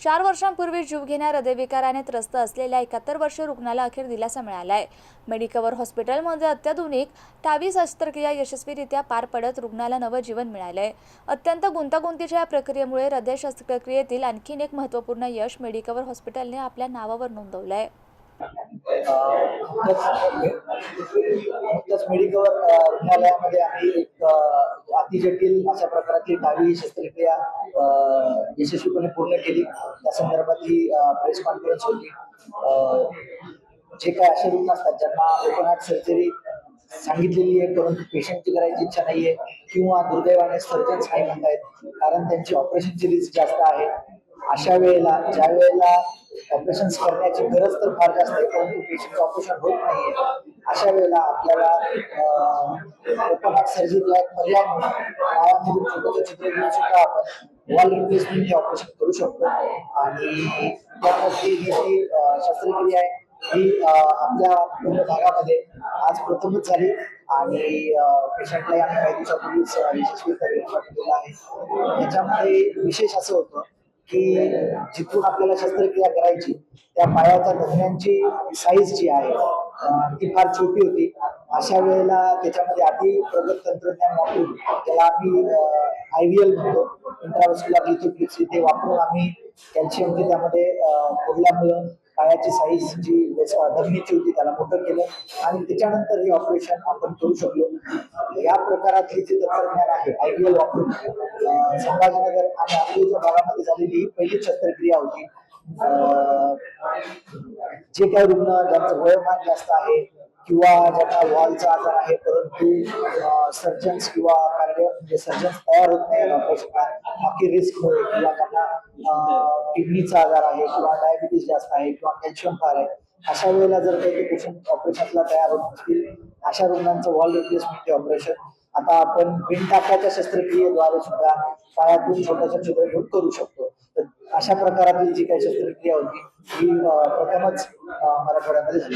4 वर्षांपूर्वी जीवघेण्या हृदयविकाराने त्रस्त असलेल्या 71 वर्षीय रुग्णाला अखेर दिलासा मिळालाय। मेडिकवर हॉस्पिटलमध्ये अत्याधुनिक टावी शस्त्रक्रिया यशस्वीरित्या पार पडत रुग्णाला नवं जीवन मिळालंय। अत्यंत गुंतागुंतीच्या या प्रक्रियेमुळे हृदय शस्त्रक्रियेतील आणखी एक महत्त्वपूर्ण यश मेडिकवर हॉस्पिटलने आपल्या नावावर नोंदवलंय। नुकतंच मेडिकवर रुग्णालयामध्ये आम्ही एक अतिजटिल अशा प्रकारची टावी शस्त्रक्रिया यशस्वीपणे पूर्ण केली। त्या संदर्भात ही प्रेस कॉन्फरन्स होती। जे काय असे रुग्ण असतात ज्यांना ओपन हार्ट सर्जरी सांगितलेली आहे परंतु पेशंटची करायची इच्छा नाहीये किंवा दुर्दैवाने सर्जन्स नाही म्हणतायत कारण त्यांची ऑपरेशनची रिस्क जास्त आहे, अशा वेळेला ज्या वेळेला ऑपरेशन करण्याची गरज तर फार जास्त आहे परंतु पेशंट ऑपरेशन होत नाहीये, अशा वेळेला आपल्याला ओपन हार्ट सर्जरीला एक पर्याय म्हणून पायामधून छोटं छिद्र घेऊन सुद्धा आपण वॉल रिप्लेसमेंट हे ऑपरेशन करू शकतो। आणि त्यामध्ये ही जी शस्त्रक्रिया आहे ही आपल्या पूर्ण भागामध्ये आज प्रथमच झाली आणि पेशंटला आम्ही काही दिवसापूर्वीच यशस्वीरित्या केलेला आहे। याच्यामध्ये विशेष असं होतं की जिथून आपल्याला शस्त्रक्रिया करायची त्या पायाच्या दरम्यानची साईज जी आहे ती फार छोटी होती। अशा वेळेला त्याच्यामध्ये अति प्रगत तंत्रज्ञान वापरून त्याला आम्ही IVL म्हणतो, इंट्राव्हेस्क्युलर लिथोट्रिप्सी, ते वापरून आम्ही कॅल्शियमची त्यामध्ये फोडल्यामुळं पायाची साईज जी धमनीची होती त्याला मोठं केलं आणि त्याच्यानंतर हे ऑपरेशन आपण करू शकलो। या प्रकारातली जे तंत्रज्ञान आहे IVL वापरून संभाजीनगर आणि आपल्या भागामध्ये झालेली ही पहिली शस्त्रक्रिया होती। जे काही रुग्ण ज्यांचं वयोमान जास्त आहे किंवा ज्यांना वॉलचा आजार आहे परंतु सर्जन्स किंवा म्हणजे सर्जन्स तयार होत नाही ऑपरेशनला बाकी रिस्कमुळे किंवा त्यांना किडनीचा आजार आहे किंवा डायबिटीस जास्त आहे किंवा कॅल्शियम फार आहे, अशा वेळेला जर काही पेशंट ऑपरेशनला तयार होत असतील अशा रुग्णांचं वॉल रिप्लेसमेंट ऑपरेशन आता आपण बिनटाकाच्या शस्त्रक्रियेद्वारे सुद्धा पायातून छोटंसं छिद्र घेऊन करू शकतो। तर अशा प्रकारातली जी काही शस्त्रक्रिया होती ही प्रथमच मराठवाड्यामध्ये झाली।